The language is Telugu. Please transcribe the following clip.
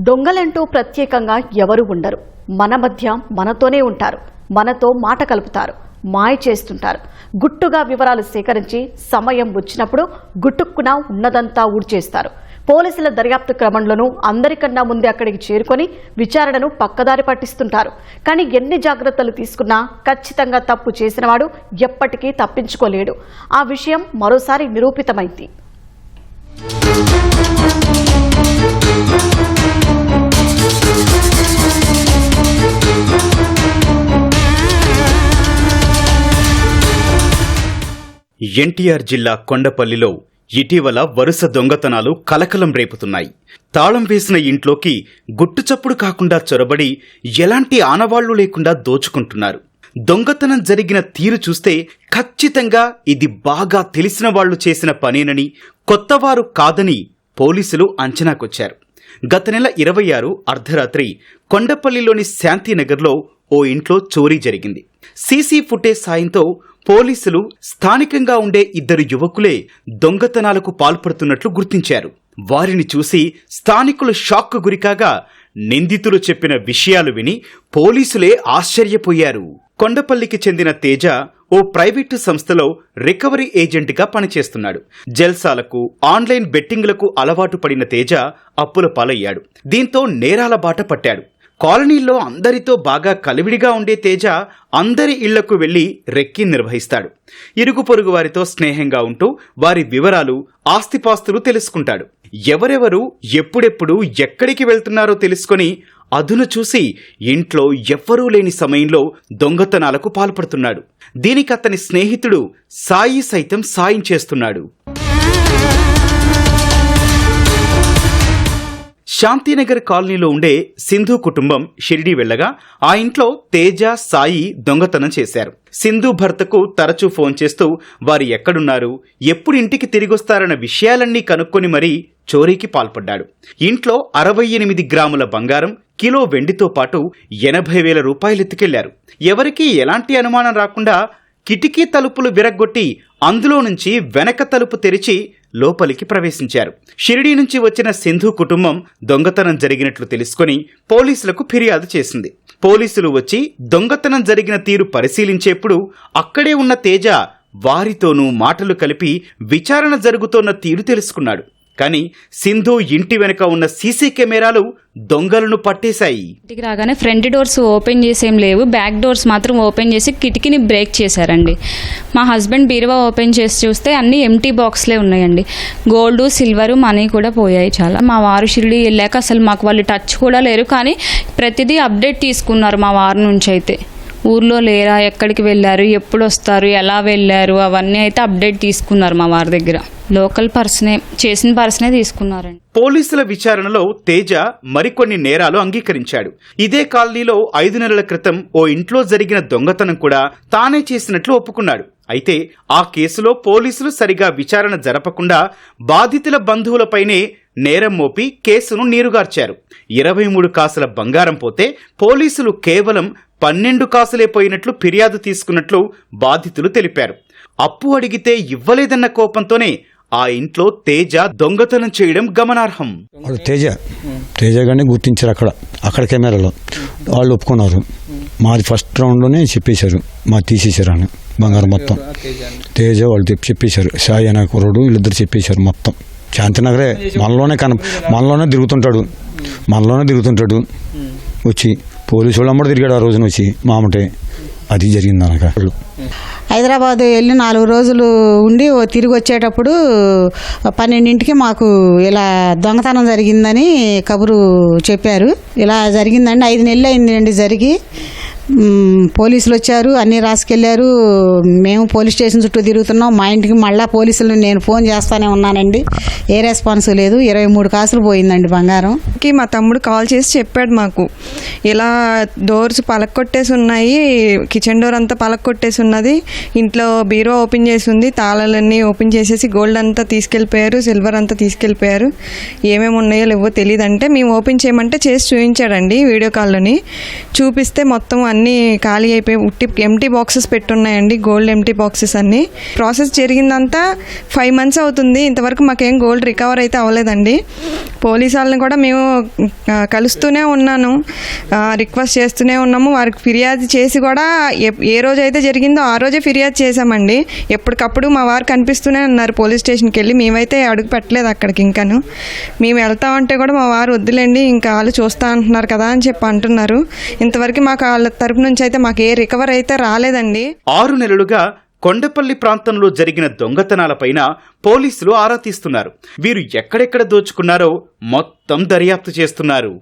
దొంగలంటూ ప్రత్యేకంగా ఎవరు ఉండరు. మన మధ్య మనతోనే ఉంటారు. మనతో మాట కలుపుతారు, మాయ చేస్తుంటారు. గుట్టుగా వివరాలు సేకరించి సమయం వచ్చినప్పుడు గుట్టుక్కున ఉన్నదంతా ఊడ్చేస్తారు. పోలీసుల దర్యాప్తు క్రమంలోనూ అందరికన్నా ముందే అక్కడికి చేరుకొని విచారణను పక్కదారి పట్టిస్తుంటారు. కానీ ఎన్ని జాగ్రత్తలు తీసుకున్నా ఖచ్చితంగా తప్పు చేసినవాడు ఎప్పటికీ తప్పించుకోలేడు. ఆ విషయం మరోసారి నిరూపితమైంది. ఎన్టీఆర్ జిల్లా కొండపల్లిలో ఇటీవల వరుస దొంగతనాలు కలకలం రేపుతున్నాయి. తాళం వేసిన ఇంట్లోకి గుట్టుచప్పుడు కాకుండా చొరబడి ఎలాంటి ఆనవాళ్లు లేకుండా దోచుకుంటున్నారు. దొంగతనం జరిగిన తీరు చూస్తే ఖచ్చితంగా ఇది బాగా తెలిసిన వాళ్లు చేసిన పనేనని, కొత్తవారు కాదని పోలీసులు అంచనాకొచ్చారు. గత నెల 26 అర్ధరాత్రి కొండపల్లిలోని శాంతినగర్లో ఓ ఇంట్లో చోరీ జరిగింది. సీసీ ఫుటేజ్ సాయంతో పోలీసులు స్థానికంగా ఉండే 2 యువకులే దొంగతనాలకు పాల్పడుతున్నట్లు గుర్తించారు. వారిని చూసి స్థానికులు షాక్కు గురికాగా నిందితులు చెప్పిన విషయాలు విని పోలీసులే ఆశ్చర్యపోయారు. కొండపల్లికి చెందిన తేజ ఓ ప్రైవేటు సంస్థలో రికవరీ ఏజెంట్గా పనిచేస్తున్నాడు. జల్సాలకు, ఆన్లైన్ బెట్టింగ్లకు అలవాటు పడిన తేజ అప్పుల పాలయ్యాడు. దీంతో నేరాల బాట పట్టాడు. కాలనీల్లో అందరితో బాగా కలివిడిగా ఉండే తేజ అందరి ఇళ్లకు వెళ్లి రెక్కి నిర్వహిస్తాడు. ఇరుగు పొరుగు వారితో స్నేహంగా ఉంటూ వారి వివరాలు, ఆస్తిపాస్తులు తెలుసుకుంటాడు. ఎవరెవరు ఎప్పుడెప్పుడు ఎక్కడికి వెళ్తున్నారో తెలుసుకొని అదును చూసి ఇంట్లో ఎవ్వరూ లేని సమయంలో దొంగతనాలకు పాల్పడుతున్నాడు. దీనికి అతని స్నేహితుడు సాయి సైతం సాయం చేస్తున్నాడు. శాంతినగర్ కాలనీలో ఉండే సింధు కుటుంబం షిరిడి వెళ్లగా ఆ ఇంట్లో తేజ, సాయి దొంగతనం చేశారు. సింధు భర్తకు తరచూ ఫోన్ చేస్తూ వారు ఎక్కడున్నారు, ఎప్పుడు ఇంటికి తిరిగొస్తారన్న విషయాలన్నీ కనుక్కొని మరీ చోరీకి పాల్పడ్డాడు. ఇంట్లో 68 గ్రాముల బంగారం, కిలో వెండితో పాటు 80,000 రూపాయలు ఎత్తుకెళ్లారు. ఎవరికీ ఎలాంటి అనుమానం రాకుండా కిటికీ తలుపులు విరగ్గొట్టి అందులో నుంచి వెనక తలుపు తెరిచి లోపలికి ప్రవేశించారు. షిరిడీ నుంచి వచ్చిన సింధు కుటుంబం దొంగతనం జరిగినట్లు తెలుసుకుని పోలీసులకు ఫిర్యాదు చేసింది. పోలీసులు వచ్చి దొంగతనం జరిగిన తీరు పరిశీలించేప్పుడు అక్కడే ఉన్న తేజ వారితోనూ మాటలు కలిపి విచారణ జరుగుతోన్న తీరు తెలుసుకున్నాడు. కానీ సింధు ఇంటి వెనుక ఉన్న సీసీ కెమెరాలు దొంగలను పట్టేశాయి. ఇంటికి రాగానే ఫ్రంట్ డోర్స్ ఓపెన్ చేసేం లేవు, బ్యాక్ డోర్స్ మాత్రం ఓపెన్ చేసి కిటికీని బ్రేక్ చేశారండి. మా హస్బెండ్ బీరువా ఓపెన్ చేసి చూస్తే అన్ని ఎంటీ బాక్స్లే ఉన్నాయండి. గోల్డ్, సిల్వర్, మనీ కూడా పోయాయి చాలా. మా వారు షిరిడి వెళ్ళాక అసలు మాకు వాళ్ళు టచ్ కూడా లేరు. కానీ ప్రతిదీ అప్డేట్ తీసుకున్నారు మా వారి నుంచి. అయితే ఊర్లో లేరా, ఎక్కడికి వెళ్ళారు, ఎప్పుడు వస్తారు, ఎలా వెళ్ళారు అవన్నీ అయితే అప్డేట్ తీసుకున్నారు మా వారి దగ్గర. లోకల్ పర్సనే, చేసిన పర్సనే తీసుకున్నారండి. పోలీసుల విచారణలో తేజ మరికొన్ని నేరాలు అంగీకరించాడు. ఇదే కాలనీలో 5 నెలల క్రితం ఓ ఇంట్లో జరిగిన దొంగతనం కూడా తానే చేసినట్లు ఒప్పుకున్నాడు. అయితే ఆ కేసులో పోలీసులు సరిగా విచారణ జరపకుండా బాధితుల బంధువులపైనే నేరం మోపి కేసును నీరుగార్చారు. 23 కాసుల బంగారం పోతే పోలీసులు కేవలం 12 కాసులే పోయినట్లు ఫిర్యాదు తీసుకున్నట్లు బాధితులు తెలిపారు. అప్పు అడిగితే ఇవ్వలేదన్న కోపంతోనే ఆ ఇంట్లో తేజ దొంగతనం చేయడం గమనార్హం. తేజ గారిని గుర్తించారు అక్కడ కెమెరాలో. వాళ్ళు ఒప్పుకున్నారు. మాది ఫస్ట్ రౌండ్లోనే చెప్పేశారు, మా తీసేశారు అని బంగారం మొత్తం. తేజ వాళ్ళు చెప్పేశారు, సాయి అనే కుర్రోడు వీళ్ళిద్దరు చెప్పేశారు మొత్తం. శాంతినగరే మనలోనే తిరుగుతుంటాడు. వచ్చి పోలీసు వాళ్ళు అమ్మడు తిరిగాడు ఆ రోజున వచ్చి మామటే. అది జరిగింది అనక. హైదరాబాద్ వెళ్ళి 4 రోజులు ఉండి తిరిగి వచ్చేటప్పుడు 12ంటికి మాకు ఇలా దొంగతనం జరిగిందని కబురు చెప్పారు. ఇలా జరిగిందండి. 5 నెలలు అయిందండి జరిగి. పోలీసులు వచ్చారు, అన్నీ రాసుకెళ్లారు. మేము పోలీస్ స్టేషన్ చుట్టూ తిరుగుతున్నాం. మా ఇంటికి మళ్ళీ పోలీసులు నేను ఫోన్ చేస్తానే ఉన్నానండి. ఏ రెస్పాన్స్ లేదు. 23 కాసులు పోయిందండి బంగారం. మా తమ్ముడు కాల్ చేసి చెప్పాడు మాకు, ఇలా డోర్స్ పలక్కొట్టేసి ఉన్నాయి, కిచెన్ డోర్ అంతా పలక్కొట్టేసి ఉన్నది, ఇంట్లో బీరో ఓపెన్ చేసి ఉంది, తాళాలన్నీ ఓపెన్ చేసేసి గోల్డ్ అంతా తీసుకెళ్ళిపోయారు, సిల్వర్ అంతా తీసుకెళ్ళిపోయారు, ఏమేమి ఉన్నాయో లేవో తెలియదంటే మేము ఓపెన్ చేయమంటే చేసి చూపించాడండి. వీడియో కాల్లోని చూపిస్తే మొత్తం అన్నీ ఖాళీ అయిపోయి ఎంటీ బాక్సెస్ పెట్టున్నాయండి, గోల్డ్ ఎంటీ బాక్సెస్ అన్నీ. ప్రాసెస్ జరిగిందంతా 5 months అవుతుంది, ఇంతవరకు మాకేం గోల్డ్ రికవర్ అయితే అవ్వలేదండి. పోలీస్ వాళ్ళని కూడా మేము కలుస్తూనే ఉన్నాను, రిక్వెస్ట్ చేస్తూనే ఉన్నాము. వారికి ఫిర్యాదు చేసి కూడా ఏ రోజైతే జరిగిందో ఆ రోజే ఫిర్యాదు చేశామండి. ఎప్పటికప్పుడు మా వారు కనిపిస్తూనే ఉన్నారు పోలీస్ స్టేషన్కి వెళ్ళి. మేమైతే అడుగు పెట్టలేదు అక్కడికి. ఇంకాను మేము వెళ్తామంటే కూడా మా వారు వద్దులేండి, ఇంకా వాళ్ళు చూస్తా అంటున్నారు కదా అని చెప్పి అంటున్నారు. ఇంతవరకు మాకు వాళ్ళ తరపు నుంచి అయితే మాకు ఏ రికవర్ అయితే రాలేదండి. 6 నెలలుగా కొండపల్లి ప్రాంతంలో జరిగిన దొంగతనాలపైన పోలీసులు ఆరా తీస్తున్నారు. వీరు ఎక్కడెక్కడ దోచుకున్నారో మొత్తం దర్యాప్తు చేస్తున్నారు.